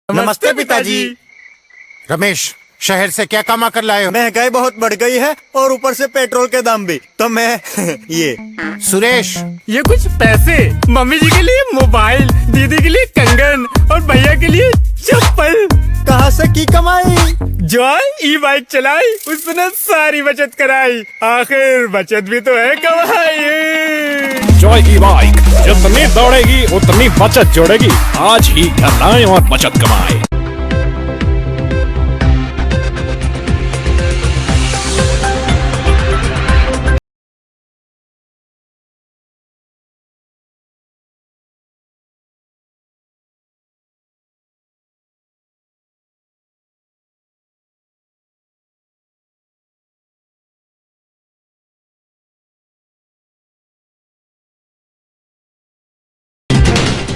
नमस्ते पिताजी। रमेश, शहर से क्या कमा कर लाए हो? महंगाई बहुत बढ़ गई है और ऊपर से पेट्रोल के दाम भी, तो मैं ये। सुरेश, ये कुछ पैसे मम्मी जी के लिए मोबाइल, दीदी के लिए कंगन और भैया के लिए चप्पल। कहाँ से की कमाई? जॉय ई बाइक चलाई, उसने सारी बचत कराई, आखिर बचत भी तो है कमाई। जॉय की बाइक जितनी दौड़ेगी उतनी बचत जोड़ेगी। आज ही घर लाएं और बचत कमाएं।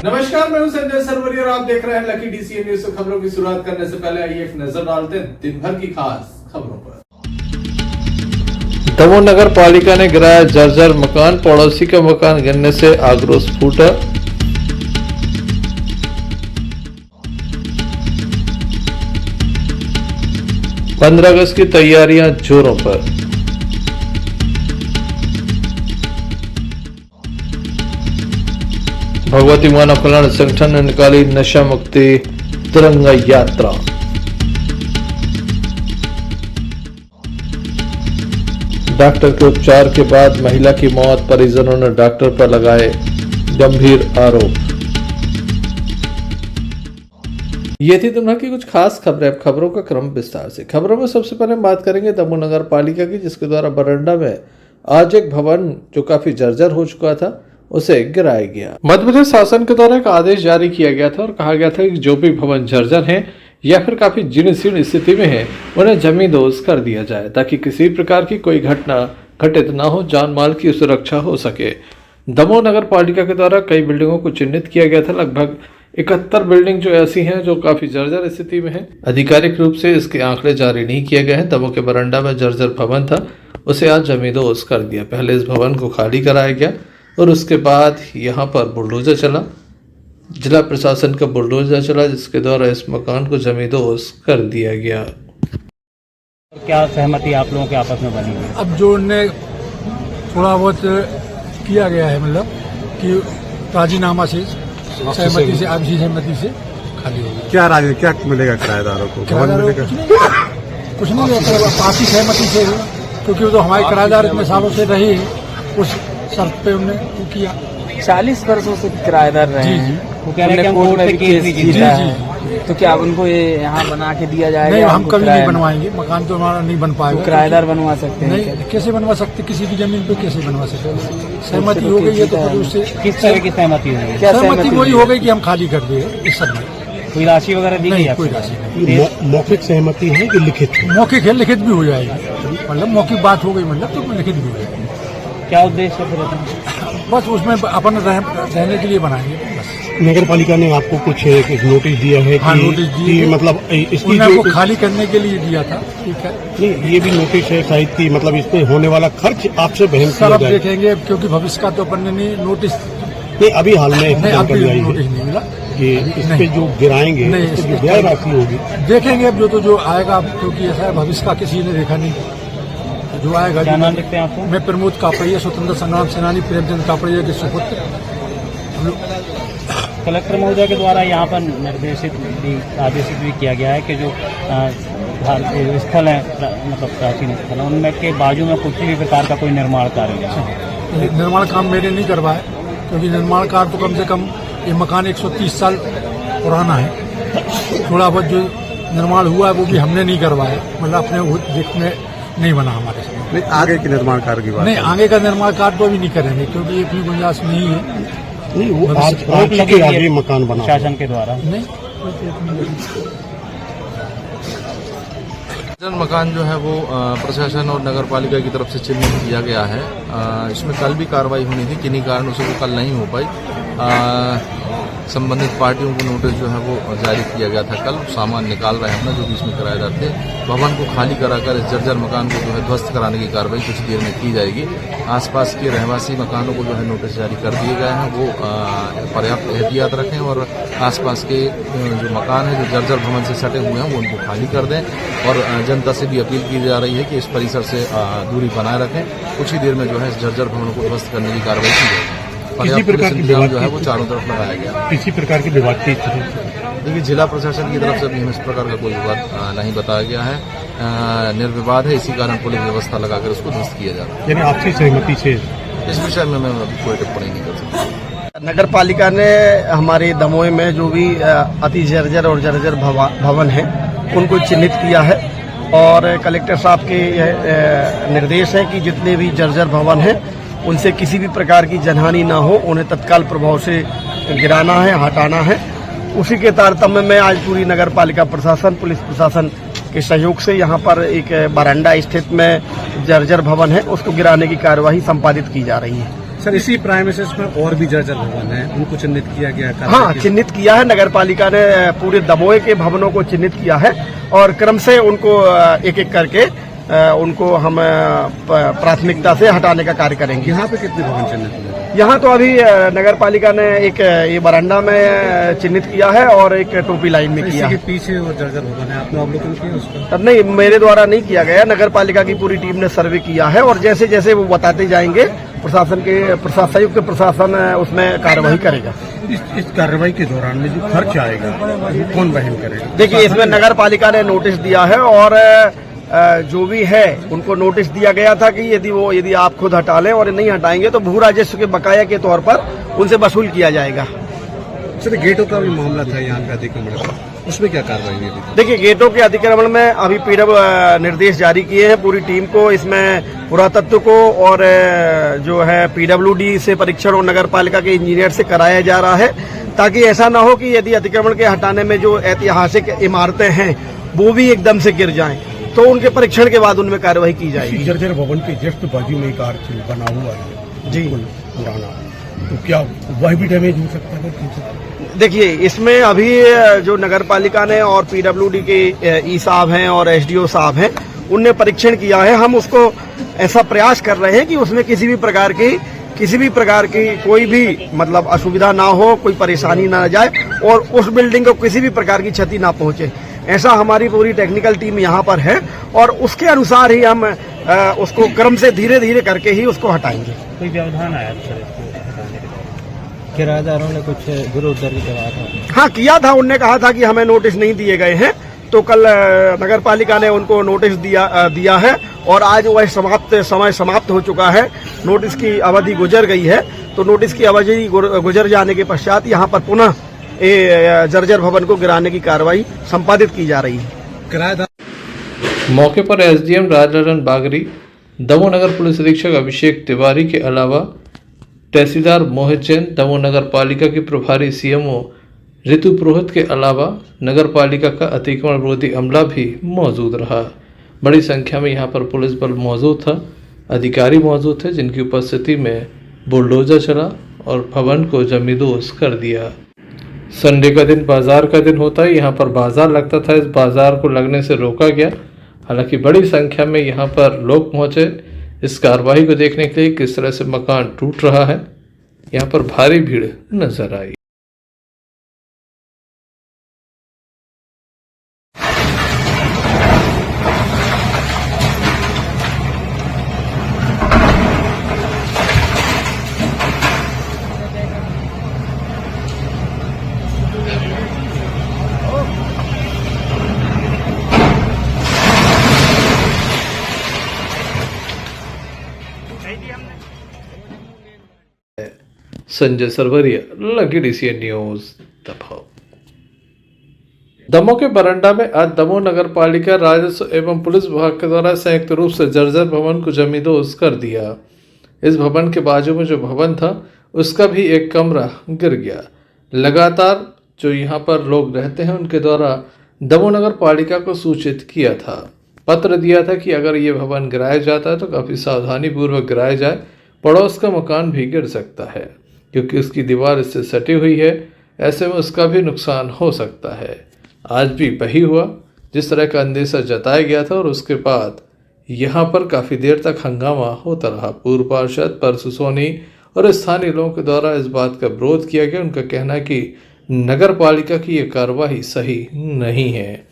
नमस्कार, मैं हूं संजय सरवरी और आप देख रहे हैं लकी डीसीएन न्यूज। खबरों की शुरुआत करने से पहले आइए एक नजर डालते हैं दिन भर की खास खबरों पर। दमोह नगर पालिका ने गिराया जर्जर मकान, पड़ोसी का मकान गिरने से आक्रोश फूटा। पंद्रह अगस्त की तैयारियां जोरों पर। भगवती मानव कल्याण संगठन ने निकाली नशा मुक्ति तिरंगा यात्रा। डॉक्टर के उपचार के बाद महिला की मौत, परिजनों ने डॉक्टर पर लगाए गंभीर आरोप। ये थी दुनिया की कुछ खास खबरें। अब खबरों का क्रम विस्तार से। खबरों में सबसे पहले बात करेंगे दमोह नगर पालिका की, जिसके द्वारा बरंडा में आज एक भवन जो काफी जर्जर हो चुका था उसे गिराया गया। मध्य प्रदेश शासन के द्वारा एक आदेश जारी किया गया था और कहा गया था कि जो भी भवन जर्जर हैं या फिर काफी जीर्ण शीर्ण स्थिति में है उन्हें जमींदोज कर दिया जाए, ताकि किसी प्रकार की कोई घटना घटित न हो, जान माल की सुरक्षा हो सके। दमोह नगर पालिका के द्वारा कई बिल्डिंगों को चिन्हित किया गया था। लगभग 71 बिल्डिंग जो ऐसी हैं जो काफी जर्जर स्थिति में है। आधिकारिक रूप से इसके आंकड़े जारी नहीं किए गए हैं। दमोह के बरंडा में जर्जर भवन था, उसे आज जमींदोज कर दिया। पहले इस भवन को खाली कराया गया और उसके बाद यहाँ पर बुलडोजर चला, जिला प्रशासन का बुलडोजर चला, जिसके द्वारा इस मकान को जमींदोज कर दिया गया। क्या सहमति आप लोगों के आपस में बनी है? अब जो उनने थोड़ा बहुत किया गया है, मतलब कि राजीनामा से सहमति से, आपसी सहमति से खाली होगी। क्या मिलेगा किराएदारों को? कुछ नहीं, आपसी सहमति से, क्योंकि वो तो हमारे किराएदार इतने सालों से रहे हैं, उस शर्त पे उन्होंने वो किया। 40 वर्षों से किराएदार रहे हैं। वो कह रहे हैं कि हम कोर्ट में केस भी जीता है, तो क्या उनको ये यहाँ बना के दिया जाएगा? नहीं, हम कभी नहीं बनवाएंगे। मकान तो हमारा नहीं बन पाएगा। किराएदार बनवा सकते हैं? नहीं, कैसे बनवा सकते? किसी की जमीन पे कैसे बनवा सकते हैं? सहमति हो गई है तो फिर उससे किस तरह की सहमति हुई? सहमति वही हो गई कि हम खाली कर दें इस सब में। कोई राशि वगैरह दी गई? कोई राशि नहीं। मौखिक सहमति है कि लिखित? मौखिक है, लिखित भी हो जाएगी। मतलब मौखिक बात हो गई, मतलब तो लिखित भी हो जाएगी। क्या उद्देश्य है? बस उसमें अपन रहने के लिए बनाएंगे बस। नगर पालिका ने आपको कुछ नोटिस दिया है? हाँ, नोटिस दिए, मतलब इसकी जो खाली करने के लिए दिया था। ठीक है, नहीं, ये भी नोटिस है शायद की, मतलब इस पे होने वाला खर्च आपसे बहन सर अब देखेंगे, क्योंकि भविष्य का तो अपन ने नहीं नोटिस नहीं, अभी हाल में नोटिस नहीं मिला कि इस पे जो गिराएंगे जो व्यय राशि होगी देखेंगे अब जो आएगा, क्योंकि ऐसा है भविष्य का किसी ने देखा नहीं। जो आएगा। क्या नाम लिखते हैं आपको? मैं प्रमोद कापड़िया, स्वतंत्र संग्राम सेनानी प्रेमचंद कापड़िया के सुपुत्र। कलेक्टर महोदय के द्वारा यहाँ पर आदेशित भी किया गया है कि जो स्थल है, मतलब प्राचीन स्थल है, उनमें के बाजू में किसी भी प्रकार का कोई निर्माण कार्य है। निर्माण काम मैंने नहीं करवाया, क्योंकि निर्माण कार्य तो कम से कम ये मकान 130 साल पुराना है। थोड़ा बहुत जो निर्माण हुआ है वो भी हमने नहीं करवाया, मतलब अपने देखने नहीं बना हमारे साथ। नहीं, आगे के निर्माण कार्य की बात नहीं, आगे का निर्माण कार्य तो अभी नहीं करेंगे, क्योंकि इतनी गुंजाइश नहीं है। नहीं, वो आज आगे मकान बना शासन के द्वारा नहीं। मकान जो है वो प्रशासन और नगर पालिका की तरफ से चिन्हित किया गया है। इसमें कल भी कार्रवाई होनी थी, किन्हीं कारणों से वो कल नहीं हो पाई। संबंधित पार्टियों को नोटिस जो है वो जारी किया गया था। कल सामान निकाल रहे हैं अपना जो भी इसमें किराएदार थे। भवन को खाली कराकर इस जर्जर मकान को जो है ध्वस्त कराने की कार्रवाई कुछ देर में की जाएगी। आसपास के रहवासी मकानों को जो है नोटिस जारी कर दिए गए हैं, वो पर्याप्त एहतियात रखें और आसपास के जो मकान है जो जर्जर भवन से सटे हुए हैं वो उनको खाली कर दें। और जनता से भी अपील की जा रही है कि इस परिसर से दूरी बनाए रखें। कुछ ही देर में जो है इस जर्जर भवनों को ध्वस्त करने की कार्रवाई की जाएगी। किसी प्रकार की इंतजाम जो है वो चारों तरफ लगाया गया। किसी प्रकार की विवाद की देखिए, जिला प्रशासन की तरफ से भी हमें इस प्रकार का कोई विवाद नहीं बताया गया है। निर्विवाद है, इसी कारण पुलिस व्यवस्था लगाकर उसको ध्वस्त किया जा रहा है। यानी आपसी सहमति से इस विषय में मैं अभी कोई टिप्पणी नहीं कर सकता। नगर पालिका ने हमारे दमोह में जो भी अति जर्जर और जर्जर भवन हैं उनको चिन्हित किया है और कलेक्टर साहब के निर्देश है कि जितने भी जर्जर भवन हैं उनसे किसी भी प्रकार की जनहानि ना हो, उन्हें तत्काल प्रभाव से गिराना है, हटाना है। उसी के तारतम्य में आज पूरी नगर पालिका प्रशासन, पुलिस प्रशासन के सहयोग से यहाँ पर एक बरांडा स्थित में जर्जर भवन है उसको गिराने की कार्यवाही संपादित की जा रही है। सर, इसी प्राइमेसिस में और भी जर्जर भवन है, उनको चिन्हित किया गया है? हाँ, चिन्हित किया है। नगर पालिका ने पूरे दमोह के भवनों को चिन्हित किया है और क्रम से उनको एक एक करके उनको हम प्राथमिकता से हटाने का कार्य करेंगे। यहाँ पे कितने भवन चिन्हित हुए? यहाँ तो अभी नगर पालिका ने एक ये बरांडा में चिन्हित किया है और एक टोपी लाइन में किया है। पीछे और जर्जर भवन है, आपने अवलोकन किया उसका? नहीं, मेरे द्वारा नहीं किया गया। नगर पालिका की पूरी टीम ने सर्वे किया है और जैसे जैसे वो बताते जाएंगे संयुक्त प्रशासन उसमें कार्रवाई करेगा। इस कार्रवाई के दौरान में जो खर्च आएगा कौन वहन करेगा? देखिए, इसमें नगर पालिका ने नोटिस दिया है और जो भी है उनको नोटिस दिया गया था कि यदि आप खुद हटा लें और नहीं हटाएंगे तो भू राजस्व के बकाया के तौर पर उनसे वसूल किया जाएगा। सर, गेटों का भी मामला था यहाँ पे अतिक्रमण का, उसमें क्या कार्रवाई हुई? देखिए, गेटों के अतिक्रमण में अभी निर्देश जारी किए हैं पूरी टीम को। इसमें पुरातत्व को और जो है PWD से परीक्षण और नगर पालिका के इंजीनियर से कराया जा रहा है ताकि ऐसा ना हो कि यदि अतिक्रमण के हटाने में जो ऐतिहासिक इमारतें हैं वो भी एकदम से गिर जाएं, तो उनके परीक्षण के बाद उनमें कार्यवाही की जाएगी। जर्जर भवन के जस्ट बाजू में एक आर्च बना हुआ है जी, पुराना, तो क्या वह भी डैमेज हो सकता है? देखिए, इसमें अभी जो नगर पालिका ने और PWD के ई साहब हैं और SDO साहब हैं उनने परीक्षण किया है। हम उसको ऐसा प्रयास कर रहे हैं कि उसमें किसी भी प्रकार की कोई भी मतलब असुविधा ना हो, कोई परेशानी ना जाए और उस बिल्डिंग को किसी भी प्रकार की क्षति ना पहुंचे। ऐसा हमारी पूरी टेक्निकल टीम यहाँ पर है और उसके अनुसार ही हम उसको क्रम से धीरे धीरे करके ही उसको हटाएंगे। कोई व्यवधान आया सर इसको हटाने के बाद? किराएदारों ने कुछ विरोध दर्ज करवाया था? हाँ, किया था। उनने कहा था कि हमें नोटिस नहीं दिए गए हैं, तो कल नगर पालिका ने उनको नोटिस दिया है और आज वह समय समाप्त हो चुका है। नोटिस की अवधि गुजर गई है, तो नोटिस की अवधि गुजर जाने के पश्चात यहाँ पर पुनः जर्जर भवन को गिराने की कार्रवाई संपादित की जा रही है। मौके पर SDM राजललन बागरी, दमोह नगर पुलिस अधीक्षक अभिषेक तिवारी के अलावा तहसीलदार मोहित जैन, दमोह नगर पालिका की प्रभारी CMO ऋतु पुरोहित के अलावा नगर पालिका का अतिक्रमण विरोधी अमला भी मौजूद रहा। बड़ी संख्या में यहाँ पर पुलिस बल मौजूद था, अधिकारी मौजूद थे जिनकी उपस्थिति में बुलडोजर चला और भवन को जमींदोज कर दिया। संडे का दिन बाजार का दिन होता है, यहाँ पर बाजार लगता था, इस बाजार को लगने से रोका गया। हालांकि बड़ी संख्या में यहाँ पर लोग पहुँचे इस कार्रवाई को देखने के लिए किस तरह से मकान टूट रहा है। यहाँ पर भारी भीड़ नजर आई। Sanjay Sarwariya, lucky DCN news, Damoh. Damoh के बरंडा में आज दमोह नगर पालिका, राजस्व एवं पुलिस विभाग के द्वारा संयुक्त रूप से जर्जर भवन को जमींदोज कर दिया। इस भवन के बाजू में जो भवन था उसका भी एक कमरा गिर गया। लगातार जो यहाँ पर लोग रहते हैं उनके द्वारा दमोह नगर पालिका को सूचित किया था, पत्र दिया था कि अगर ये भवन गिराया जाता है तो काफ़ी सावधानी पूर्वक गिराया जाए, पड़ोस का मकान भी गिर सकता है क्योंकि उसकी दीवार इससे सटी हुई है। ऐसे में उसका भी नुकसान हो सकता है। आज भी वही हुआ जिस तरह का अंदेशा जताया गया था और उसके बाद यहाँ पर काफ़ी देर तक हंगामा होता रहा। पूर्व पार्षद परसु सोनी और स्थानीय लोगों के द्वारा इस बात का विरोध किया गया। उनका कहना है कि नगर पालिका की ये कार्रवाई सही नहीं है।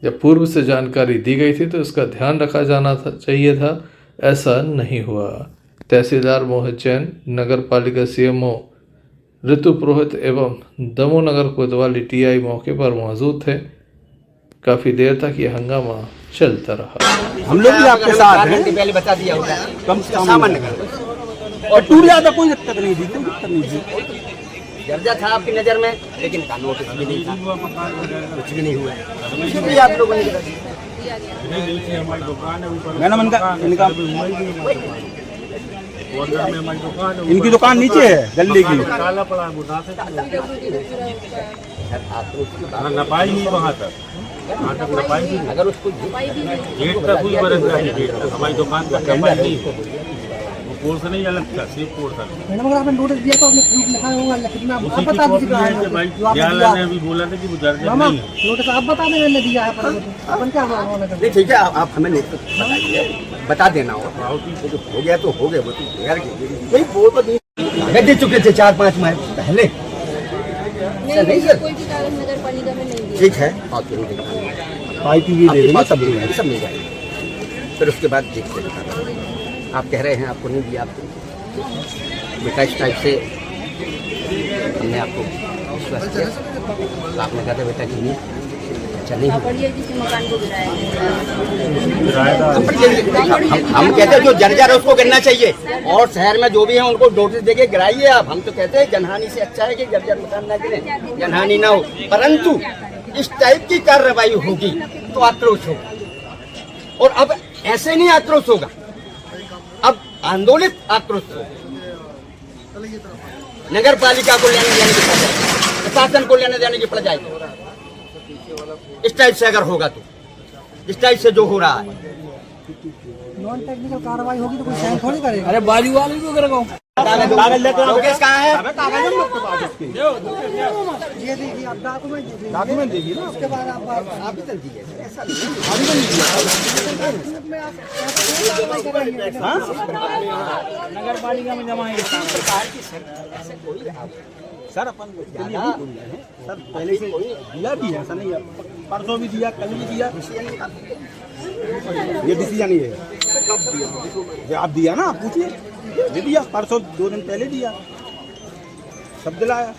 जब पूर्व से जानकारी दी गई थी तो इसका ध्यान रखा जाना चाहिए था, ऐसा नहीं हुआ। तहसीलदार मोहित जैन, नगर पालिका सीएमओ ऋतु पुरोहित एवं दमोह नगर कोतवाली टीआई मौके पर मौजूद थे। काफी देर तक ये हंगामा चलता रहा। हम लोग भी आपके साथ हैं, पहले बता दिया होगा, कम सामान्य कर और टूट जाता कोई दिक्कत नहीं थी, कोई दिक्कत नहीं थी। जर्जा था आपकी नजर में, लेकिन नोटिस भी नहीं था, कुछ भी नहीं हुआ। इसलिए आप लोगों ने मैडम इनकी दुकान नीचे है गली की, नपाई नहीं वहाँ तक नपाई नहीं। अगर उसको गेट तक हुई बरस हमारी दुकान का नपाई नहीं, कोर्स नहीं अलग था, सिर्फ कोर्स था। मैडम अगर आपने नोटिस दिया तो आपने प्रूफ लिखा होगा, लेकिन आप बता दीजिए। भाई भी बोला था कि वो जर्जर नहीं है, नोटिस आप बता देना ने दिया है पर अपन क्या नहीं। ठीक है, आप हमें बता देना हो गया तो हो गया, वो तो यार वो तो दे चुके थे 4-5 माह पहले। नहीं सर, कोई भी कागज नगर पालिका में नहीं। ठीक है, पाइप भी दे देंगे, सब मिल जाएगा। फिर उसके बाद देखते हैं, आप कह रहे हैं आपको नहीं दिया, आपको बेटा इस टाइप से हमने आपको विश्वास किया, तो आपने कहा था बेटा कि नहीं अच्छा नहीं मकान को हम कहते हैं जो जर्जर है उसको गिरना चाहिए, और शहर में जो भी है उनको नोटिस देके गिराइए आप। हम तो कहते हैं जनहानि से अच्छा है कि जर्जर मकान ना गिरे, जनहानि ना हो, परंतु इस टाइप की कार्रवाई होगी तो आक्रोश होगा। और अब ऐसे नहीं आक्रोश होगा, अब आंदोलित आक्रोश होगा। नगर पालिका को लेने देने की पड़ जाएगी, प्रशासन को लेने देने की पड़ जाएगी। इस टाइप से अगर होगा तो, इस टाइप से जो हो रहा है नॉन टेक्निकल कार्रवाई होगी तो कोई साइन थोड़ी करेगा। अरे बाजू वाले को करेगा, कागज लेकर लोकेश कहाँ है? ये देखिए आप डॉक्यूमेंट दीजिए ना, उसके बाद आप चल दीजिए। ऐसा नगर पालिका में जमा है सरकार की, ऐसे कोई सर अपन सर पहले से दिया भी है, ऐसा नहीं है, परसों भी दिया, कल भी दिया। ये डिसीजन ही है, आप दिया ना, आप पूछिए, दे दिया परसों 2 दिन पहले दिया, सब दिलाया।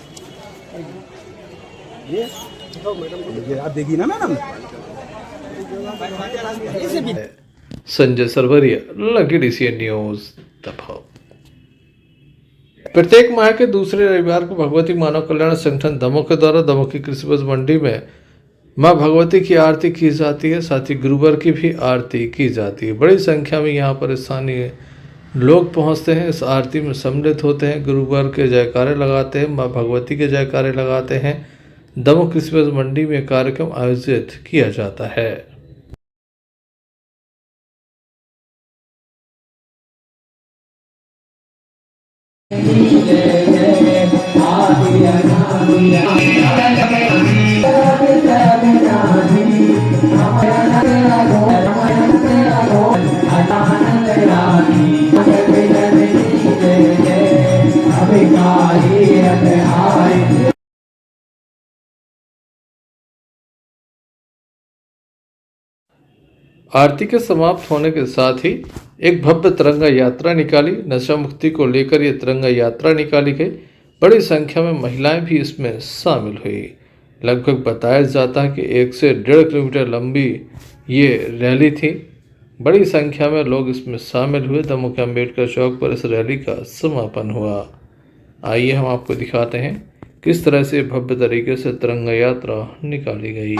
ये आप देखिए ना madam. Sanjay Sarwariya, lucky DCN news, Damoh. प्रत्येक माह के दूसरे रविवार को भगवती मानव कल्याण संगठन दमोह के द्वारा दमोह की कृषि उपज मंडी में मां भगवती की आरती की जाती है, साथ ही गुरुवार की भी आरती की जाती है। बड़ी संख्या में यहाँ पर स्थानीय लोग पहुँचते हैं, इस आरती में सम्मिलित होते हैं, गुरुवार के जयकारे लगाते हैं, मां भगवती के जयकारे लगाते हैं। दमोह कृषि उपज मंडी में कार्यक्रम आयोजित किया जाता है। आरती के समाप्त होने के साथ ही एक भव्य तिरंगा यात्रा निकाली। नशा मुक्ति को लेकर ये तिरंगा यात्रा निकाली गई। बड़ी संख्या में महिलाएं भी इसमें शामिल हुई। लगभग बताया जाता है कि 1 से 1.5 किलोमीटर लंबी ये रैली थी। बड़ी संख्या में लोग इसमें शामिल हुए। दमोह के अम्बेडकर चौक पर इस रैली का समापन हुआ। आइए हम आपको दिखाते हैं किस तरह से भव्य तरीके से तिरंगा यात्रा निकाली गई।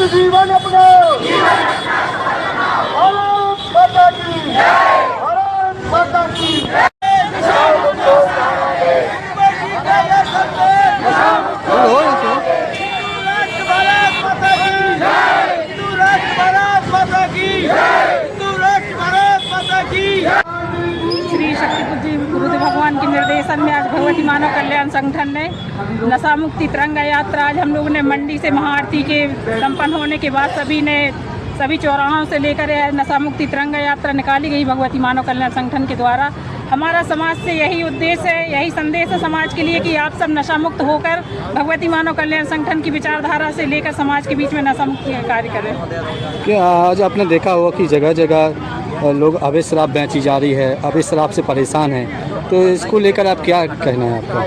मुक्त जीवन अपना भारत माता की भारत माता की श्री शक्ति गुरुदेव भगवान के निर्देशन में आज भगवती मानव कल्याण संगठन ने नशा मुक्ति तिरंगा यात्रा आज हम लोगों ने मंडी से महाआरती के संपन्न होने के बाद सभी चौराहों से लेकर नशा मुक्ति तिरंगा यात्रा निकाली गई भगवती मानव कल्याण संगठन के द्वारा। हमारा समाज से यही उद्देश्य है, यही संदेश है समाज के लिए कि आप सब नशा मुक्त होकर भगवती मानव कल्याण संगठन की विचारधारा से लेकर समाज के बीच में नशा मुक्ति का कार्य करें। कि आज आपने देखा होगा कि जगह जगह लोग अवैध शराब बेची जा रही है, अवैध शराब से परेशान हैं, तो इसको लेकर आप क्या कहना है आपका?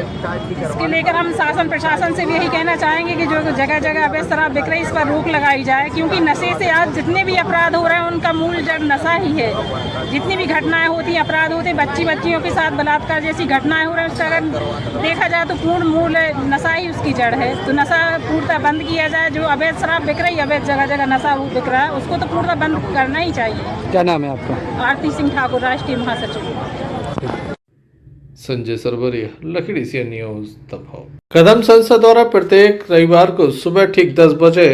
इसके लेकर हम शासन प्रशासन से भी यही कहना चाहेंगे कि जो जगह जगह अवैध शराब बिक रही है इस पर रोक लगाई जाए, क्योंकि नशे से आज जितने भी अपराध हो रहे हैं उनका मूल जड़ नशा ही है। जितनी भी घटनाएं होती हैं, अपराध होते हैं, बच्चियों के साथ बलात्कार जैसी घटनाएं हो रही हैं, उसका अगर देखा जाए तो पूर्ण मूल नशा ही उसकी जड़ है। तो नशा पूर्णतः बंद किया जाए। जो अवैध शराब बिक रही है, अवैध जगह जगह नशा बिक रहा है, उसको तो पूर्णतः बंद करना ही चाहिए। क्या नाम है आपका? आरती सिंह ठाकुर, राष्ट्रीय महासचिव। Sanjay Sarwariya, lucky DCN news दबाव। कदम संस्था द्वारा प्रत्येक रविवार को सुबह ठीक 10 बजे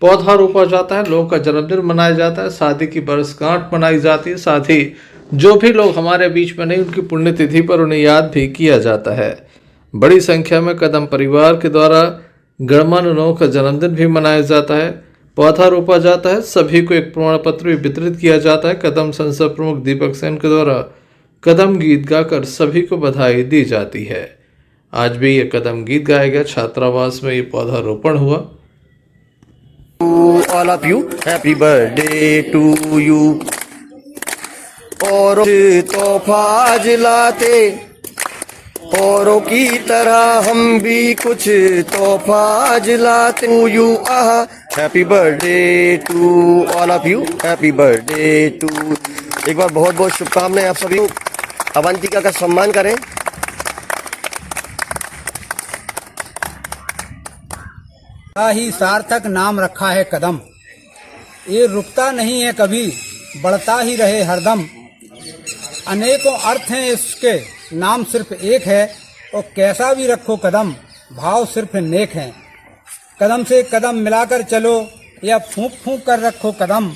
पौधा रोपा जाता है, लोगों का जन्मदिन मनाया जाता है, शादी की वर्षगांठ मनाई जाती है, साथ ही जो भी लोग हमारे बीच में नहीं उनकी पुण्यतिथि पर उन्हें याद भी किया जाता है। बड़ी संख्या में कदम परिवार के द्वारा गणमान्य लोगों का जन्मदिन भी मनाया जाता है, पौधा रोपा जाता है, सभी को एक प्रमाण पत्र भी वितरित किया जाता है। कदम संस्था प्रमुख दीपक सेन के द्वारा कदम गीत गाकर सभी को बधाई दी जाती है। आज भी ये कदम गीत गाया गया, छात्रावास में ये पौधा रोपण हुआ। All of you happy birthday to you. और तोहफा लाते औरों की तरह हम भी कुछ तोहफा लाते यू। Happy birthday to all of you, happy birthday to. एक बार बहुत बहुत शुभकामनाएं आप सभी। अवंतिका का सम्मान करें। ही सार्थक नाम रखा है कदम, ये रुकता नहीं है कभी, बढ़ता ही रहे हरदम। अनेकों अर्थ हैं इसके, नाम सिर्फ एक है, और कैसा भी रखो कदम, भाव सिर्फ नेक है। कदम से कदम मिलाकर चलो या फूंक फूंक कर रखो कदम,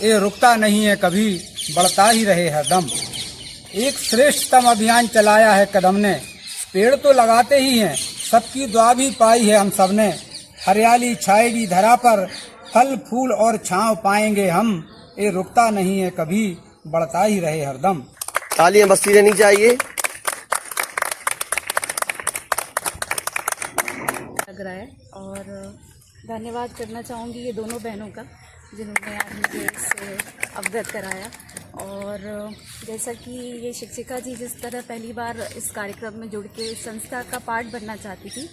ये रुकता नहीं है कभी, बढ़ता ही रहे हरदम। एक श्रेष्ठतम अभियान चलाया है कदम ने, पेड़ तो लगाते ही हैं, सबकी दुआ भी पाई है हम सबने। हरियाली छाएगी धरा पर, फल फूल और छांव पाएंगे हम, ये रुकता नहीं है कभी, बढ़ता ही रहे हरदम। तालियां बजती रहनी चाहिए। लग रहा है और धन्यवाद करना चाहूँगी ये दोनों बहनों का जिन्होंने आज मुझे इससे अवगत कराया। और जैसा कि ये शिक्षिका जी जिस तरह पहली बार इस कार्यक्रम में जुड़ के इस संस्था का पार्ट बनना चाहती थी,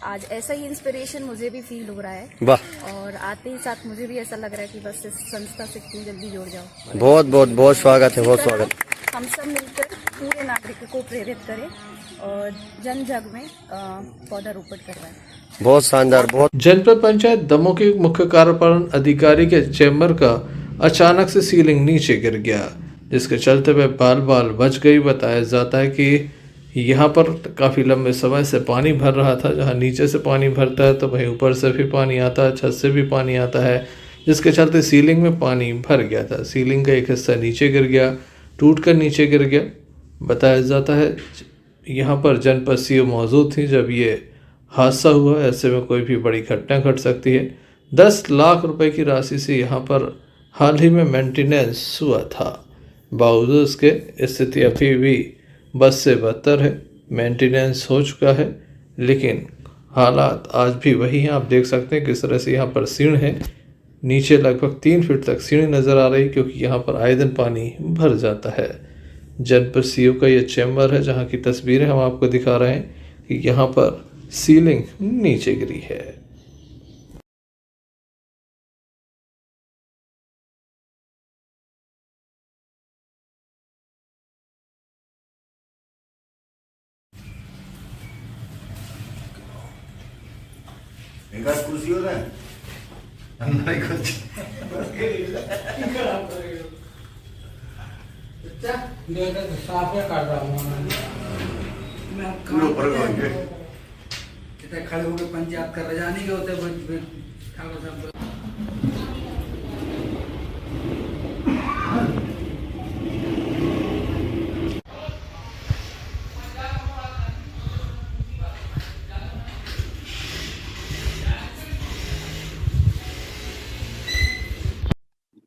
आज ऐसा ही इंस्पिरेशन मुझे भी फील हो रहा है। वाह। और आते ही साथ मुझे भी ऐसा लग रहा है कि बस इस संस्था से क्यों जल्दी जुड़ जाओ। बहुत बहुत बहुत स्वागत है, बहुत स्वागत। हम सब मिलकर पूरे नागरिकों को प्रेरित करें और जन जग में पौधारोपण करवाएं। बहुत शानदार। बहुत। जनपद पंचायत दमोह के मुख्य कार्यपालन अधिकारी के चैम्बर का अचानक से सीलिंग नीचे गिर गया, जिसके चलते वह बाल बाल बच गई। बताया जाता है कि यहाँ पर काफ़ी लंबे समय से पानी भर रहा था। जहाँ नीचे से पानी भरता है तो वहीं ऊपर से भी पानी आता है, छत से भी पानी आता है, जिसके चलते सीलिंग में पानी भर गया था। सीलिंग का एक हिस्सा नीचे गिर गया, टूट कर नीचे गिर गया। बताया जाता है यहाँ पर जनपद CO मौजूद थी जब ये हादसा हुआ। ऐसे में कोई भी बड़ी घटना घट सकती है। 10 लाख रुपए की राशि से यहाँ पर हाल ही में मेंटेनेंस हुआ था। बावजूद इसके स्थिति अभी भी बस से बदतर है। मेंटेनेंस हो चुका है लेकिन हालात आज भी वही हैं। आप देख सकते हैं किस तरह से यहाँ पर सीढ़ है, नीचे लगभग 3 फीट तक सीढ़ी नज़र आ रही, क्योंकि यहाँ पर आए दिन पानी भर जाता है। जनपद CO का ये चैम्बर है जहाँ की तस्वीरें हम आपको दिखा रहे हैं कि यहाँ पर सीलिंग नीचे गिरी है। कुर्सी हो रहा है। खड़े होकर पंचायत कर रहे जाने के होते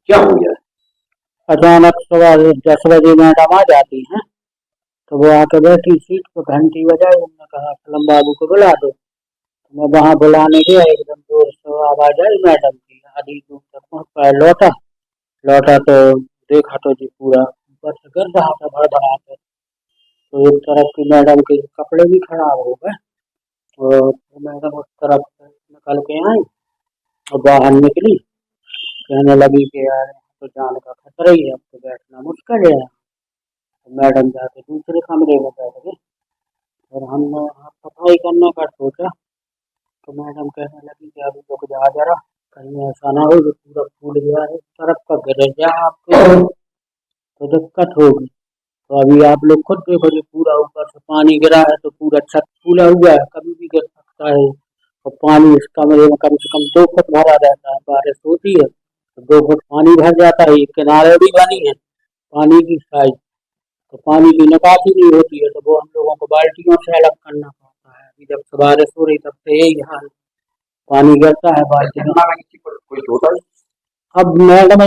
क्या हो गया? अचानक सुबह 10 बजे मैडम आ जाती हैं, तो वो आके बैठी सीट पर, घंटी बजाई, उन्होंने कहा सलम बाबू को बुला दो। तो मैं वहाँ बुलाने गया, एकदम जोर से आवाज आई मैडम की, आधी दूर तक पहुँच पाया, लौटा तो देखा तो जी पूरा ऊपर से गिर रहा था भड़बड़ा के। तो एक तरफ की मैडम के कपड़े भी खराब हो गए, तो मैडम उस तरफ निकल के आई और बाहर निकली, कहने लगी कि यार तो जान का खतरा ही है, अब तो बैठना मुश्किल है। तो मैडम जाके दूसरे कमरे में बैठ गए और हमने सफाई करने का सोचा, तो मैडम कहने लगी कि अभी रुक जा जरा, कहीं ऐसा ना हो जो पूरा फूल गया है, तरफ का गिर जाए आपको तो दिक्कत होगी। तो अभी आप लोग खुद देखो जो पूरा ऊपर से पानी गिरा है, तो पूरा छत फूला हुआ है, कभी भी गिर सकता है। और पानी इस कमरे में कम से कम 2 फुट भरा रहता है, बारिश होती है तो 2 फुट पानी भर जाता है। किनारे भी बनी है पानी की साइज, तो पानी की निकासी नहीं होती है, तो वो हम लोगों को बाल्टियों से अलग करना पड़ता है। अभी जब से बारिश हो रही तब से यही हाल, पानी गिरता है बाल्टी में। अब मैडम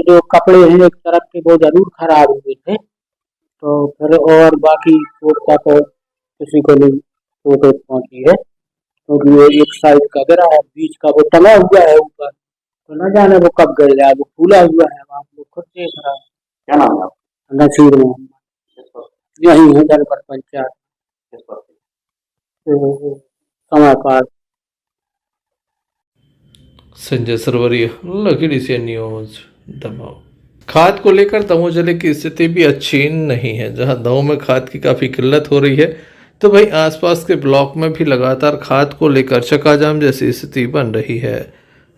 जो कपड़े हैं एक तरफ के वो जरूर खराब हुए थे, तो फिर और बाकी चोट का तो किसी को नहीं चोट पहुंची है, क्योंकि वो एक साइड का गिरा है, बीच का वो टंगा हुआ है ऊपर, तो न जाने वो कब गिर जाए, वो फूला हुआ है। आप लोग खुद देख रहे हैं। क्या नाम है आपका? नसीर मोहम्मद, यही है जनपद पंचायत समापार। Sanjay Sarwariya, lucky DCN news, Damoh. खाद को लेकर दमोह जिले की स्थिति भी अच्छी नहीं है। जहां दमोह में खाद की काफ़ी किल्लत हो रही है, तो वहीं आसपास के ब्लॉक में भी लगातार खाद को लेकर चक्काजाम जैसी स्थिति बन रही है।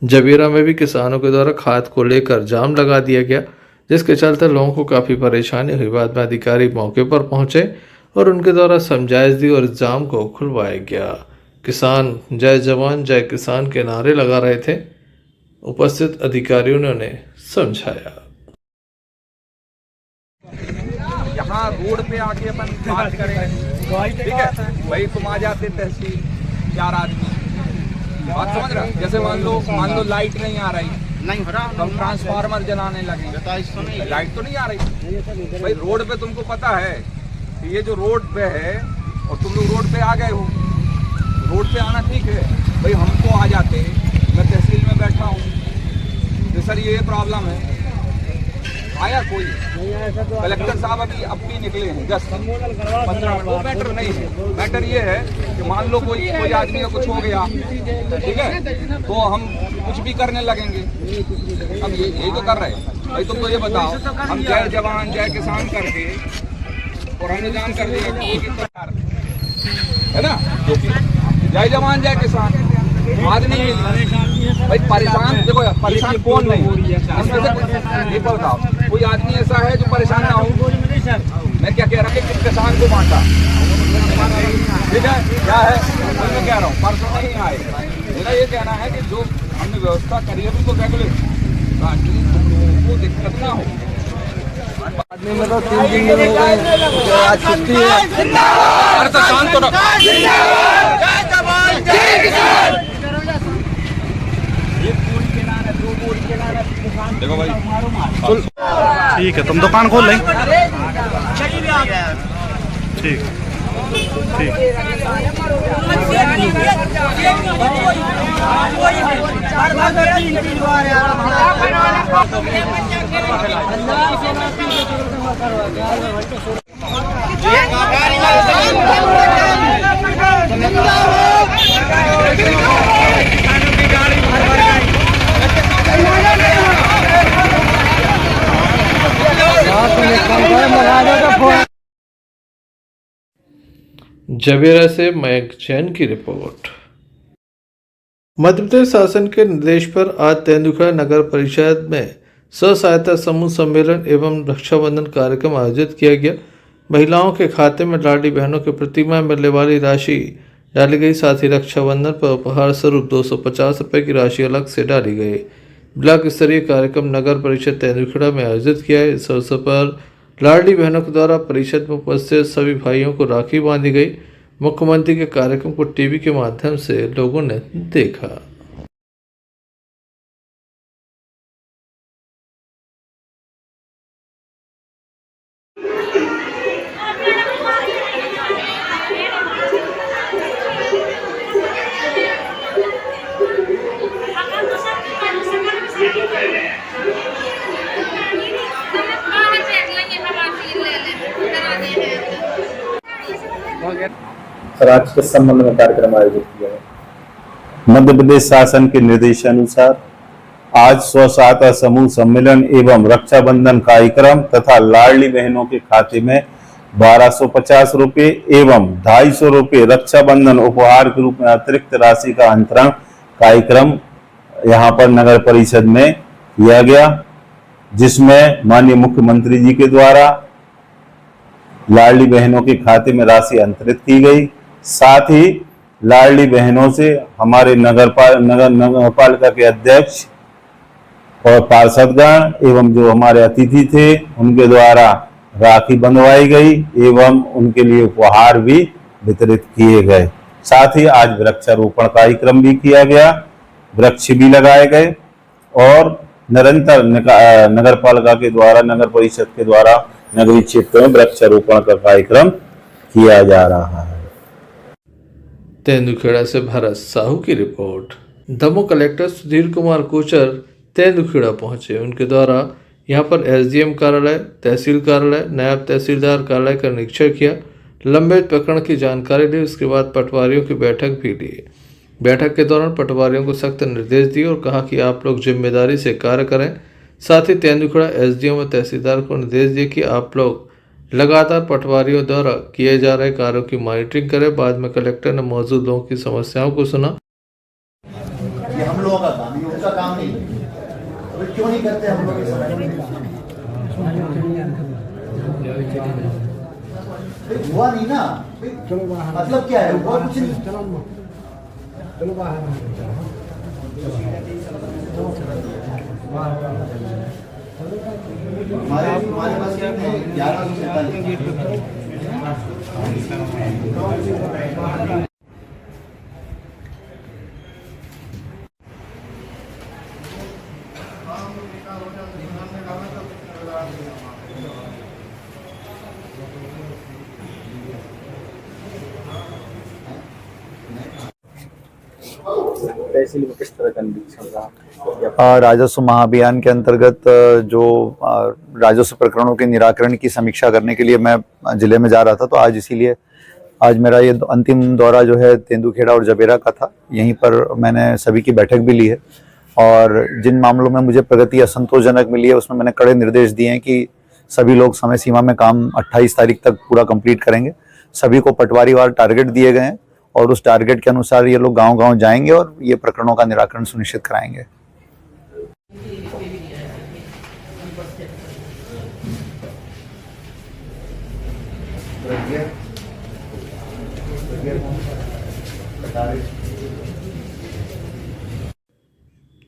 जबीरा में भी किसानों के द्वारा खाद को लेकर जाम लगा दिया गया, जिसके चलते लोगों को काफ़ी परेशानी हुई। बाद में अधिकारी मौके पर पहुंचे और उनके द्वारा समझाइश दी और जाम को खुलवाया गया। किसान जय जवान जय किसान के नारे लगा रहे थे। उपस्थित अधिकारियों ने उन्हें समझाया। यहाँ रोड पे आके अपन बात करें, ठीक है भाई, तुम आ जाते तहसील 4 आदमी, बात समझ रहा। जैसे मान लो लाइट नहीं आ रही, तो हम ट्रांसफार्मर जलाने लगे, लाइट तो नहीं आ रही भाई। रोड पे तुमको पता है कि ये जो रोड पे है और तुम लोग रोड पे आ गए हो, रोड पे आना ठीक है भाई, हमको आ जाते, मैं तहसील में बैठा हूँ तो सर ये प्रॉब्लम है, आया कोई कलेक्टर साहब अब भी निकले हैं 10-15 मिनट, वो मैटर नहीं है। मैटर ये है कि मान लो कोई आदमी का कुछ हो गया, ठीक है, तो हम कुछ भी करने लगेंगे। अब यही तो कर रहे हैं भाई। तुम तो ये बताओ, हम जय जवान जय किसान करके और हमने जान कर दिया है ना, जय जवान जय किसान आदमी भाई परेशान। देखो परेशान कौन नहीं, इसमें से ये बताओ कोई आदमी ऐसा है जो परेशान ना हो। मैं क्या कह रहा हूँ कि किसान को बांटा, ठीक है, क्या है मैं कह रहा हूँ, परसों नहीं आए। मेरा ये कहना है कि जो हमने व्यवस्था करी है उसको रेगुलर, ताकि तुम लोगों को दिक्कत ना हो। आदमी में तो 3 दिन हो गए, आज छुट्टी है। अरे तो शांत हो रहा, देखो भाई ठीक है, तुम दुकान खोल लें। ठीक ठीक जबीरा से मयंक जैन की रिपोर्ट। मध्य प्रदेश शासन के निर्देश पर आज तेंदुखेड़ा नगर परिषद में स्व सहायता समूह सम्मेलन एवं रक्षाबंधन कार्यक्रम आयोजित किया गया। महिलाओं के खाते में लाडली बहनों के प्रतिमाह मिलने वाली राशि डाली गई। साथ ही रक्षाबंधन पर उपहार स्वरूप 250 रुपये की राशि अलग से डाली गई। ब्लॉक स्तरीय कार्यक्रम नगर परिषद तेंदुखेड़ा में आयोजित किया है। इस अवसर पर लाडली बहनों के द्वारा परिषद में उपस्थित सभी भाइयों को राखी बांधी गई। मुख्यमंत्री के कार्यक्रम को टीवी के माध्यम से लोगों ने देखा। राज्य के संबंध में कार्यक्रम आयोजित किया है। मध्य प्रदेश शासन के निर्देशानुसार आज स्व सहायता समूह सम्मेलन एवं रक्षाबंधन कार्यक्रम तथा लाडली बहनों के खाते में 1250 रुपये एवं 250 रुपये रक्षाबंधन उपहार के रूप में अतिरिक्त राशि का अंतरण कार्यक्रम यहाँ पर नगर परिषद में किया गया, जिसमें माननीय मुख्यमंत्री जी के द्वारा लाडली बहनों के खाते में राशि अंतरित की गई। साथ ही लाडली बहनों से हमारे नगर पालिका के अध्यक्ष और पार्षदगण एवं जो हमारे अतिथि थे उनके द्वारा राखी बंधवाई गई एवं उनके लिए उपहार भी वितरित किए गए। साथ ही आज वृक्षारोपण कार्यक्रम भी किया गया, वृक्ष भी लगाए गए और निरंतर नगर पालिका के द्वारा, नगर परिषद के द्वारा नगरीय क्षेत्र में वृक्षारोपण का कार्यक्रम किया जा रहा है। तेंदुखेड़ा से भरत साहू की रिपोर्ट। दमोह कलेक्टर सुधीर कुमार कोचर तेंदुखेड़ा पहुंचे। उनके द्वारा यहां पर एसडीएम कार्यालय, तहसील कार्यालय, नायब तहसीलदार कार्यालय का निरीक्षण किया, लंबित प्रकरण की जानकारी ली। उसके बाद पटवारियों की बैठक भी ली। बैठक के दौरान पटवारियों को सख्त निर्देश दिए और कहा कि आप लोग जिम्मेदारी से कार्य करें। साथ ही तेंदुखेड़ा एसडीएम और तहसीलदार को निर्देश दिए कि आप लोग लगातार पटवारियों द्वारा किए जा रहे कार्यों की मॉनिटरिंग करें। बाद में कलेक्टर ने मौजूद लोगों की समस्याओं को सुना। ये हम लोगों का काम, ये उनका काम नहीं है। अभी क्यों नहीं करते हम लोग? हुआ नहीं ना, मतलब क्या है? हुआ कुछ नहीं। चलो बाहर हमारे पास क्या है? 1147। तहसील में किस तरह का निरीक्षण रहा? राजस्व महाअभियान के अंतर्गत जो राजस्व प्रकरणों के निराकरण की समीक्षा करने के लिए मैं जिले में जा रहा था, तो आज इसीलिए आज मेरा ये अंतिम दौरा जो है तेंदुखेड़ा और जबेरा का था। यहीं पर मैंने सभी की बैठक भी ली है और जिन मामलों में मुझे प्रगति असंतोषजनक मिली है उसमें मैंने कड़े निर्देश दिए हैं कि सभी लोग समय सीमा में काम 28 तारीख तक पूरा कंप्लीट करेंगे। सभी को पटवारीवार टारगेट दिए गए हैं और उस टारगेट के अनुसार ये लोग गांव-गांव जाएंगे और ये प्रकरणों का निराकरण सुनिश्चित कराएंगे।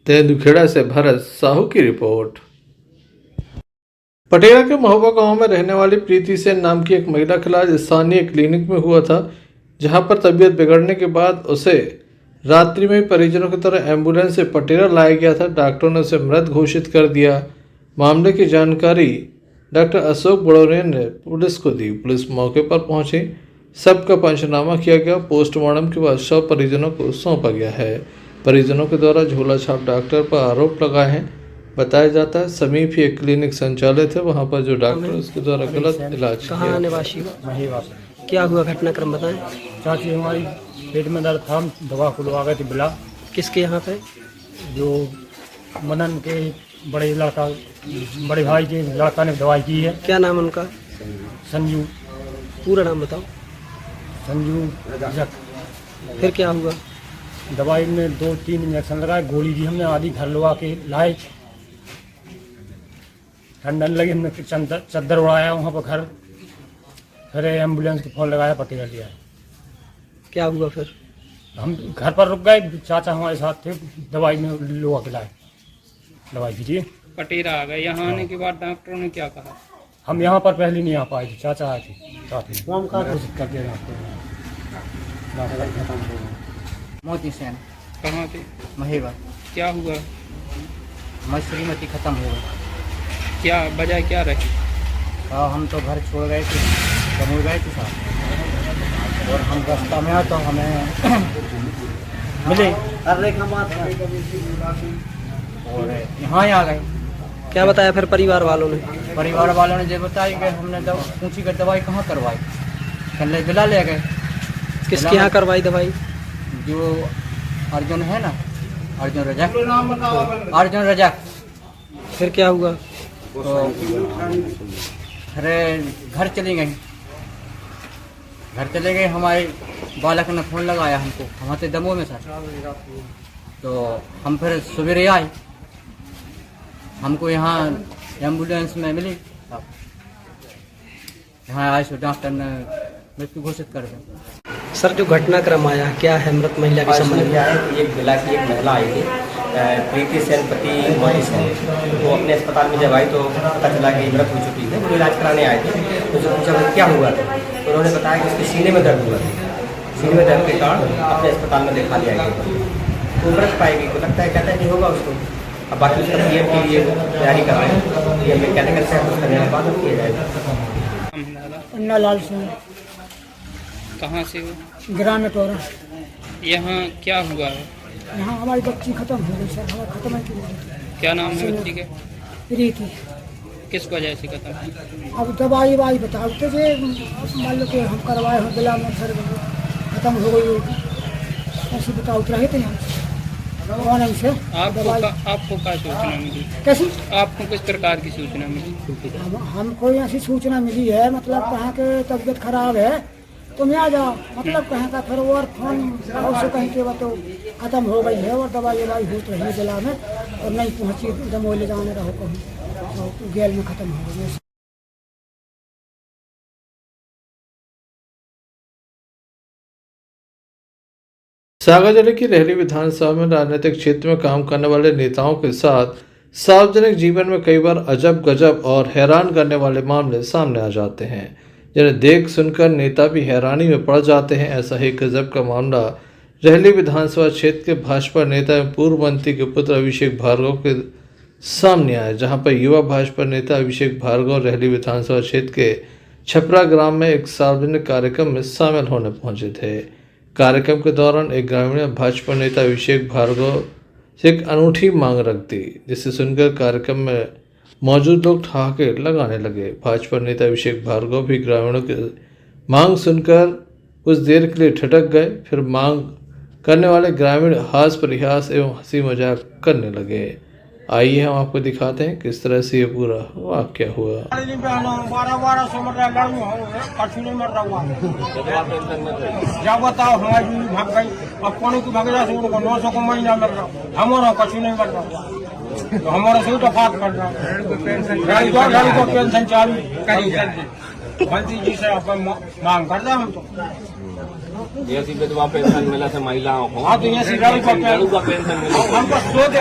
तेंदुखेड़ा से भरत साहू की रिपोर्ट। पटेरा के महोबा गांव में रहने वाली प्रीति सेन नाम की एक महिला का इलाज स्थानीय क्लिनिक में हुआ था, जहां पर तबीयत बिगड़ने के बाद उसे रात्रि में परिजनों की तरह एम्बुलेंस से पटेरा लाया गया था। डॉक्टरों ने उसे मृत घोषित कर दिया। मामले की जानकारी डॉक्टर अशोक बड़ोरिया ने पुलिस को दी। पुलिस मौके पर पहुंची, सबका पंचनामा किया गया। पोस्टमार्टम के बाद शव परिजनों को सौंपा गया है। परिजनों के द्वारा झोला छाप डॉक्टर पर आरोप लगाए हैं। बताया जाता है समीप ही एक क्लिनिक संचालित है, वहां पर जो डॉक्टर उसके द्वारा गलत इलाज किया। निवासी क्या हुआ घटनाक्रम बताएं। चाची हमारी पेट में दर्द था, दवा खुलवा गए थे बिला। किसके यहाँ पे? जो मनन के बड़े भाई के लड़का ने दवाई की है। क्या नाम उनका? संजू। पूरा नाम बताओ। संजू जक। फिर क्या हुआ? दवाई में 2-3 इंजेक्शन लगाए, गोली दी हमने, आधी घर लगा के लाए, ठंडन लगी, हमने चद्दर उड़ाया वहाँ पर घर, फिर एम्बुलेंस को फोन लगाया, पटेरा लिया। क्या हुआ फिर? हम घर पर रुक गए, चाचा हमारे साथ थे, दवाई में लोहा के लाए, दवाई दीजिए। पटेरा आ गए, यहाँ आने के बाद डॉक्टरों ने क्या कहा? हम यहाँ पर पहले नहीं आ पाए थे, चाचा आए थे साथ में, घोषित कर दिया मोती सेन। कहाँ पे? महेवा। क्या हुआ? मैं श्रीमती खत्म हो गई। क्या वजह क्या रही? हम तो घर छोड़ गए थे, जम्मू गए थे साहब, और हम रास्ता में आए तो हमें मिले और यहाँ आ गए। क्या बताया फिर परिवार वालों ने? परिवार वालों ने जो बताया कि हमने पूछी कर दवाई कहाँ करवाई, कल दिला ले गए। किसके यहाँ करवाई दवाई? जो अर्जुन है ना, अर्जुन रजक। अर्जुन रजक। फिर क्या हुआ? तो अरे घर चली गई, घर चले गए, हमारे बालक ने फ़ोन लगाया हमको, हम थे दमोह में सर। तो हम फिर सवेरे आए, हमको यहाँ एम्बुलेंस में मिली, यहाँ आए तो डॉक्टर ने मृत्यु घोषित कर दिया। सर जो घटनाक्रम आया क्या है मृत महिला के संबंध में? एक जिला की एक महिला आई थी, प्रीति सेन पति मोती सेन। तो अपने अस्पताल में जब आई तो पता चला कि मृत हो चुकी है। वो इलाज कराने आए थे, तो जब पूछा क्या हुआ था तो उन्होंने बताया कि उसके सीने में दर्द हुआ था, सीने में दर्द के कारण अपने अस्पताल में दिखा लिया गया। तो मृत पाएगी तो लगता है कहता है कि होगा उसको। अब बाकी उसका पीएम के लिए तैयारी कर रहे हैं, पीएम में कैटेगरी से कुछ करने के बाद किया जाएगा। अन्ना लाल सिंह। कहाँ से हो? ग्राम टोरा। यहाँ क्या हुआ है? यहाँ हमारी बच्ची खत्म हो गई सर, हमारा खत्म है। क्या नाम है बच्ची के? प्रीति। किस वजह से खत्म? अब दवाई वाई बताते थे, मान लो कि हम करवाए हो जिला में सर, खत्म हो गई ऐसी बताओ रहे थे हम। आपको क्या सूचना मिली? कैसी? आपको किस प्रकार की सूचना मिली? हमको ऐसी सूचना मिली है, मतलब कहाँ के तबीयत खराब है तो मैं आ जाओ, मतलब कहीं का फिर और फोन से कहीं के तो खत्म हो गई है और दवाई ववाई होती रही जिला में और नहीं पहुँची, दमोह ले जाने रहो कहीं तो गेल में खत्म हो गई। सागर जिले की रेहली विधानसभा में राजनीतिक क्षेत्र में काम करने वाले नेताओं के साथ सार्वजनिक जीवन में कई बार अजब गजब और हैरान करने वाले मामले सामने आ जाते हैं, जिन्हें देख सुनकर नेता भी हैरानी में पड़ जाते हैं। ऐसा ही गजब का मामला रेहली विधानसभा क्षेत्र के भाजपा नेता एवं पूर्व मंत्री के पुत्र अभिषेक भार्गव के सामने आया, जहां पर युवा भाजपा नेता अभिषेक भार्गव रेहली विधानसभा क्षेत्र के छपरा ग्राम में एक सार्वजनिक कार्यक्रम में शामिल होने पहुंचे थे। कार्यक्रम के दौरान एक ग्रामीण ने भाजपा नेता अभिषेक भार्गव से एक अनूठी मांग रख दी, जिसे सुनकर कार्यक्रम में मौजूद लोग ठहाके लगाने लगे। भाजपा नेता अभिषेक भार्गव भी ग्रामीणों की मांग सुनकर कुछ देर के लिए ठटक गए, फिर मांग करने वाले ग्रामीण हास परिहास एवं हंसी मजाक करने लगे। आइए हम आपको दिखाते हैं किस तरह से ये पूरा वाक्य हुआ। 1200 मर रहा कछु नहीं मर रहा, क्या बताओ हमारी बीवी भाग गई, अब कौन की भागेगा से उनको 900 को महीना मिल रहा, हमारा कछु नहीं मर रहा, तो हमारे से तो बात कर रहा है गाड़ी को पेंशन चालू मंत्री जी से अपन मांग कर रहे हम तो ये विधवा पेंशन मिला से महिलाओं को। हाँ तो ये गाड़ी का पेंशन मिला हमको सो दे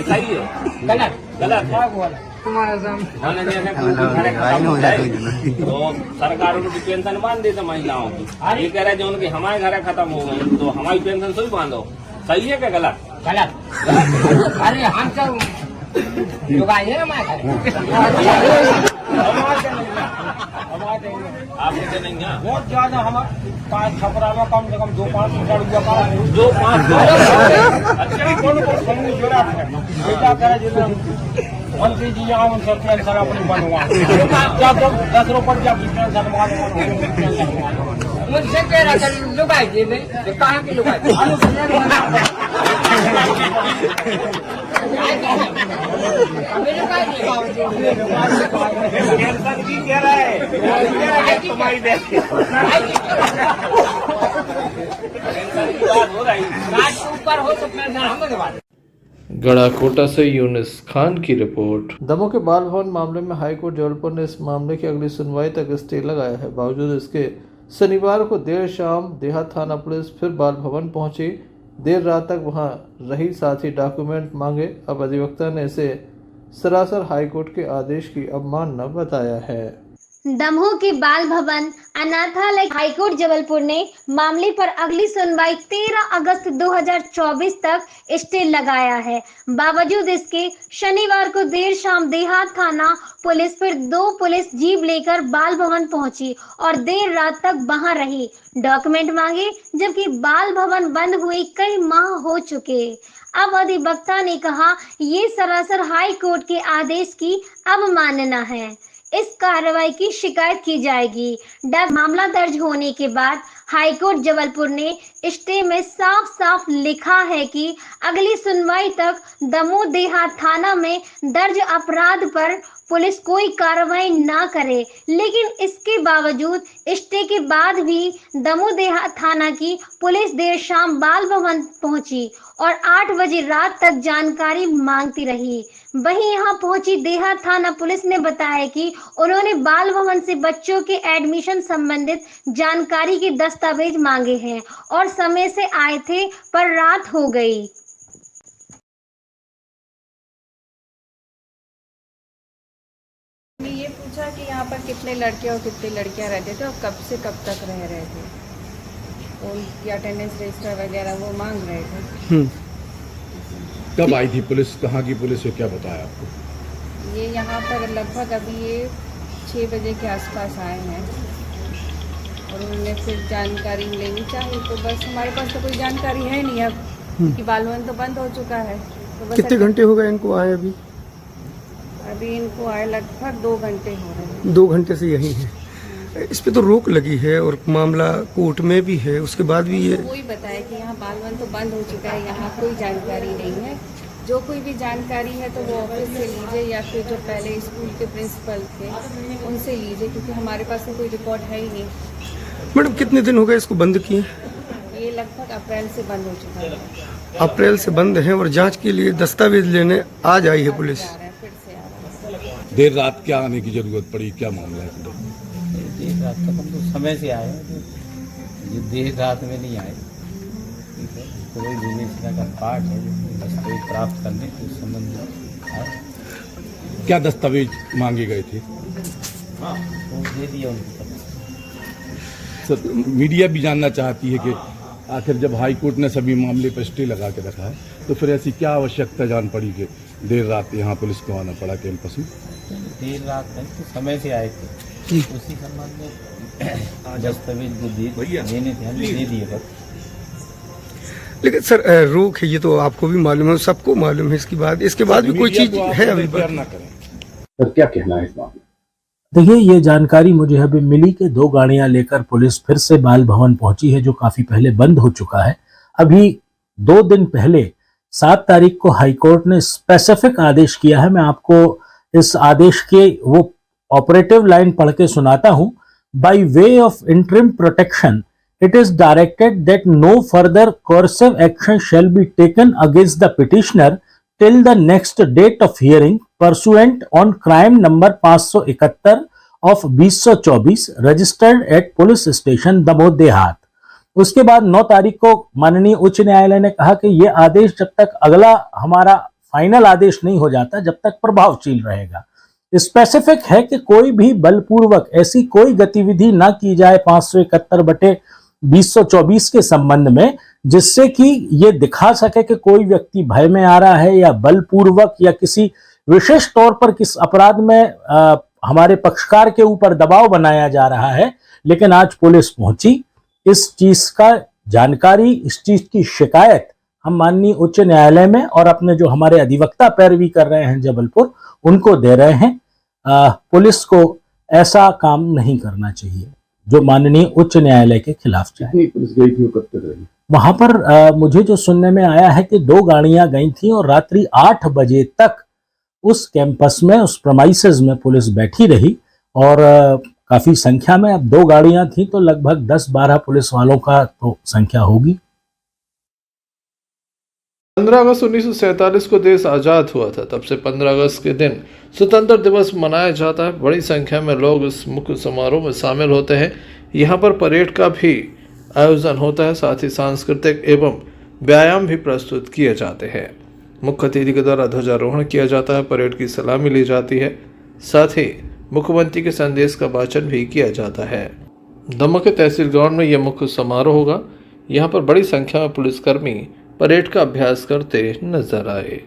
सही है गलत गलत तो सरकार उनकी पेंशन बांध देते महिलाओं की। ये कह रहे जो उनकी हमारे घर खत्म हो गई तो हमारी पेंशन सही बांधो, सही है क्या गलत? गलत। अरे हम सब लुगाई है हमारे आपके नहीं है बहुत ज्यादा हमारे छपरा में कम से कम 2-5 जोड़ा मंत्री जी यहाँ उनसे पेंशन अपनी बनवा 10 रुपया की पेंशन मुझसे कह रहा था लुगाई दे कहाँ की लुगाई गढ़ाकोटा से यूनिस खान की रिपोर्ट। दमोह के बाल भवन मामले में हाईकोर्ट जबलपुर ने इस मामले की अगली सुनवाई तक स्टे लगाया है। बावजूद इसके शनिवार को देर शाम देहात थाना पुलिस फिर बाल भवन पहुंची। देर रात तक वहां रही, साथ ही डॉक्यूमेंट मांगे। अब अधिवक्ता ने इसे सरासर हाईकोर्ट के आदेश की अवमानना बताया है। दमोह के बाल भवन अनाथालय हाईकोर्ट जबलपुर ने मामले पर अगली सुनवाई 13 अगस्त 2024 तक स्टे लगाया है। बावजूद इसके शनिवार को देर शाम देहात थाना पुलिस फिर 2 पुलिस जीप लेकर बाल भवन पहुंची और देर रात तक वहां रही, डॉक्यूमेंट मांगे, जबकि बाल भवन बंद हुए कई माह हो चुके। अब अधिवक्ता ने कहा, ये सरासर हाई कोर्ट के आदेश की अवमानना है, इस कार्रवाई की शिकायत की जाएगी। मामला दर्ज होने के बाद हाईकोर्ट जबलपुर ने स्टे में साफ साफ लिखा है कि अगली सुनवाई तक दमोह देहात थाना में दर्ज अपराध पर पुलिस कोई कार्रवाई ना करे। लेकिन इसके बावजूद स्टे के बाद भी दमोह देहात थाना की पुलिस देर शाम बाल भवन पहुंची और 8 बजे रात तक जानकारी मांगती रही। वहीं यहां पहुंची देहात थाना पुलिस ने बताया कि उन्होंने बाल भवन से बच्चों के एडमिशन संबंधित जानकारी के दस्तावेज मांगे हैं और समय से आए थे, पर रात हो गई। मैं ये पूछा कि यहाँ पर कितने लड़के और कितनी लड़कियाँ रहते थे और कब से कब तक रह रहे थे, उनकी अटेंडेंस रजिस्टर वगैरह वो मांग रहे थे। कब आई थी पुलिस, कहाँ की पुलिस है, क्या बताया आपको? ये यहाँ पर लगभग अभी ये 6 बजे के आसपास आए हैं और उन्होंने फिर जानकारी लेनी चाहिए, तो बस हमारे पास तो कोई जानकारी है नहीं अब कि बाल भवन तो बंद हो चुका है। तो बस कितने घंटे हो गए इनको आए? अभी इनको आए लगभग 2 घंटे हो रहे हैं। 2 घंटे से यही है। इस पे तो रोक लगी है और मामला कोर्ट में भी है, उसके बाद भी ये कोई बताया कि यहाँ बाल भवन तो बंद हो चुका है, यहाँ कोई जानकारी नहीं है। जो कोई भी जानकारी है तो वो ऑफिस से लीजिए या फिर जो पहले स्कूल के प्रिंसिपल थे उनसे लीजिए, क्योंकि हमारे पास तो कोई रिकॉर्ड है ही नहीं। मैडम कितने दिन हो गए इसको बंद किए? ये लगभग अप्रैल से बंद हो चुका है। अप्रैल से बंद है और जांच के लिए दस्तावेज लेने आज आई है पुलिस। देर रात क्या आने की जरूरत पड़ी, क्या मामला है? देर रात तक हम तो समय से आए, ये देर रात में नहीं आए। कोई यूनिवर्सिटी का पार्ट है, दस्तावेज प्राप्त करने के संबंध में आए। क्या दस्तावेज मांगे गए थे? हाँ, वो दे दिया उनको। सर, मीडिया भी जानना चाहती है कि आखिर जब हाई कोर्ट ने सभी मामले पर स्टे लगा के रखा है तो फिर ऐसी क्या आवश्यकता जान पड़ी कि देर रात यहाँ पुलिस को आना पड़ा कैंपस में? देर रात नहीं, तो समय से आए थे, उसी संबंध में दस्तावेज को देने थे, हमने दे दिए। बस लेकिन सर रोक है, ये तो आपको भी मालूम है, सबको मालूम है। इसके बाद भी कोई चीज है अभी सर, क्या कहना है इस मामले? देखिए, ये जानकारी मुझे अभी मिली कि 2 गाड़ियां लेकर पुलिस फिर से बाल भवन पहुंची है, जो काफी पहले बंद हो चुका है। अभी 2 दिन पहले 7 तारीख को हाईकोर्ट ने स्पेसिफिक आदेश किया है। मैं आपको इस आदेश के वो ऑपरेटिव लाइन पढ़ के सुनाता हूं। By way of interim protection it is directed that no further coercive action shall be taken against the petitioner till the next date of hearing pursuant on crime number 571 of 2024 registered at police station Damoh देहात। उसके बाद 9 तारीख को माननीय उच्च न्यायालय ने कहा कि यह आदेश जब तक अगला हमारा फाइनल आदेश नहीं हो जाता, जब तक प्रभावशील रहेगा। स्पेसिफिक है कि कोई भी बलपूर्वक ऐसी कोई गतिविधि ना की जाए 571/2024 के संबंध में, जिससे कि ये दिखा सके कि कोई व्यक्ति भय में आ रहा है या बलपूर्वक या किसी विशेष तौर पर किस अपराध में हमारे पक्षकार के ऊपर दबाव बनाया जा रहा है। लेकिन आज पुलिस पहुंची, इस चीज का जानकारी, इस चीज की शिकायत हम माननीय उच्च न्यायालय में और अपने जो हमारे अधिवक्ता पैरवी कर रहे हैं जबलपुर, उनको दे रहे हैं। पुलिस को ऐसा काम नहीं करना चाहिए जो माननीय उच्च न्यायालय के खिलाफ चाहिए। पुलिस गई थी, कब तक रही वहां पर? मुझे जो सुनने में आया है कि 2 गाड़ियां गई थी और रात्रि 8 बजे तक उस कैंपस में, उस प्रमाइसेस में पुलिस बैठी रही और काफी संख्या में, अब 2 गाड़ियां थी तो लगभग 10-12 पुलिस वालों का तो संख्या होगी। 15 अगस्त 1947 को देश आज़ाद हुआ था। तब से 15 अगस्त के दिन स्वतंत्र दिवस मनाया जाता है। बड़ी संख्या में लोग इस मुख्य समारोह में शामिल होते हैं। यहाँ पर परेड का भी आयोजन होता है, साथ ही सांस्कृतिक एवं व्यायाम भी प्रस्तुत किए जाते हैं। मुख्य अतिथि के द्वारा ध्वजारोहण किया जाता है, परेड की सलामी ली जाती है, साथ ही मुख्यमंत्री के संदेश का वाचन भी किया जाता है। दमोह के तहसील ग्राउंड में यह मुख्य समारोह होगा। यहाँ पर बड़ी संख्या में पुलिसकर्मी परेड का अभ्यास करते नजर आए।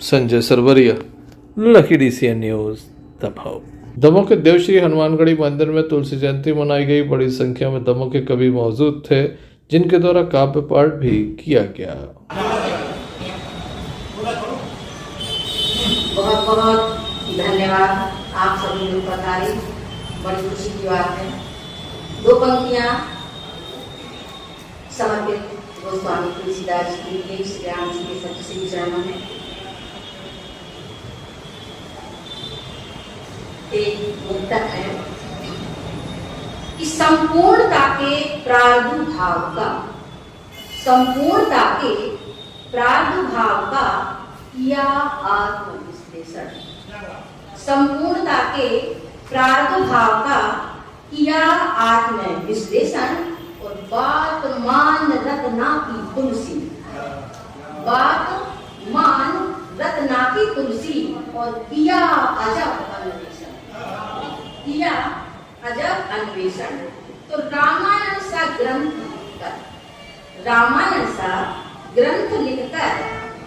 Sanjay Sarwariya, lucky DCN news, Damoh. Damoh के देवश्री हनुमानगढ़ी मंदिर में तुलसी जयंती मनाई गई। बड़ी संख्या में दमोह के कवि मौजूद थे, जिनके द्वारा काव्य पाठ भी किया गया। बहुत बहुत धन्यवाद आप सभी लोग पधारे, बड़ी खुशी की बात है। 2 पंक्तियां समर्पित गोस्वामी तुलसीदास जी के श्री राम जी के सत्य श्री चरणों में। एक मुक्तक है कि संपूर्णता के प्रादुर्भाव का, संपूर्णता के प्रादुर्भाव का किया आत्मविश्लेषण, संपूर्णता के प्रादुर्भाव का किया आत्मविश्लेषण और बात मान रत्ना की तुलसी, बात मान रत्ना की तुलसी और किया अजब अन्वेषण, किया अजब अन्वेषण। तो रामायण सा ग्रंथ लिखकर, रामायण सा ग्रंथ लिखकर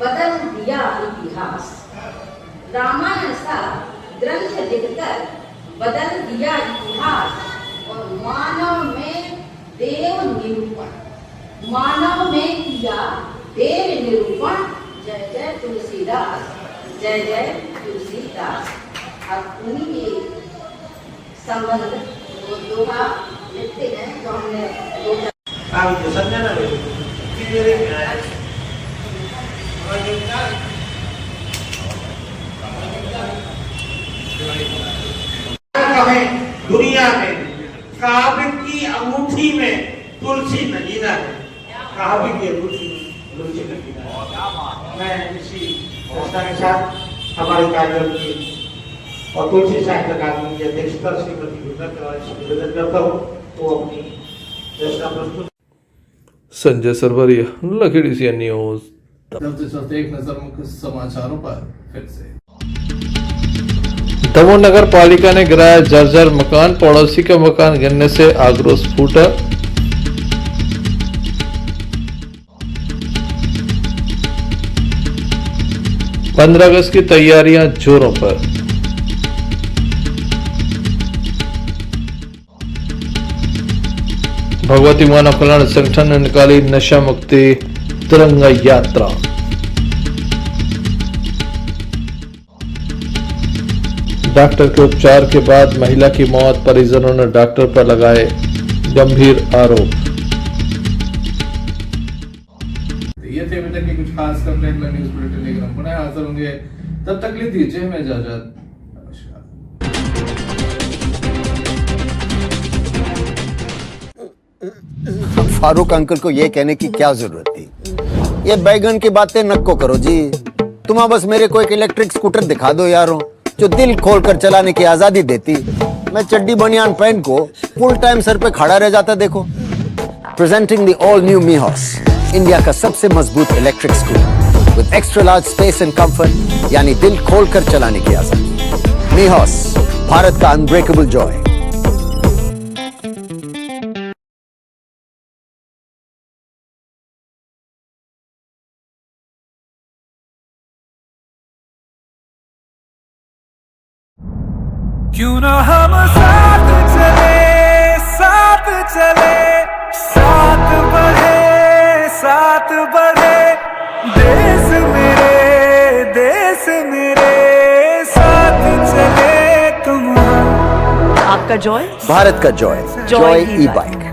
बदल दिया इतिहास, रामायण सा ग्रंथ लिखकर बदल दिया इतिहास और मानव में देव निरूपण, मानव में किया देव निरूपण। जय जय तुलसीदास, जय जय तुलसीदास। अब उन्हीं के संबंध वो दोहा लिखते हैं जो हमने दुनिया में काव्य की अंगूठी में तुलसी नगीना है, काव्य की अंगूठी में तुलसी नगीना है। मैं इसी संस्था के साथ हमारे कार्यक्रम की और तुलसी साहित्य अकादमी की अध्यक्षता श्रीमती निवेदन करता हूँ वो अपनी रचना प्रस्तुत। Sanjay Sarwariya, lucky DCN news, चलते एक नजर मुख्य समाचारों पर फिर से। दमोह नगर पालिका ने गिराया जर्जर मकान, पड़ोसी का मकान गिरने से आक्रोश फूटा। पंद्रह अगस्त की तैयारियां जोरों पर। भगवती मानव कल्याण संगठन ने निकाली नशा मुक्ति तिरंगा यात्रा। डॉक्टर के उपचार के बाद महिला की मौत, परिजनों ने डॉक्टर पर लगाए गंभीर आरोप। ये थे अभी तक के कुछ खास खबरें न्यूज बुलेटिन लेकर हम पुनः हाजिर होंगे, तब तक ले दीजिए हमें इजाजत। फारूक अंकल को ये कहने की क्या जरूरत थी? ये बैगन की बातें नको करो जी। तुम बस मेरे को एक इलेक्ट्रिक स्कूटर दिखा दो यारो, जो दिल खोल कर चलाने की आजादी देती। मैं चड्डी बनियान पहन को फुल टाइम सर पे खड़ा रह जाता। देखो, प्रेजेंटिंग द ऑल न्यू मीहॉस, इंडिया का सबसे मजबूत electric scooter with extra large space and comfort, यानी दिल खोल कर चलाने की आजादी। मीहॉस, भारत का अनब्रेकेबल जॉय। क्यों ना हम साथ चले, साथ चले, साथ बढ़े, देश मेरे साथ चले तुम। आपका जॉय, भारत का जॉय, जॉय ई बाइक।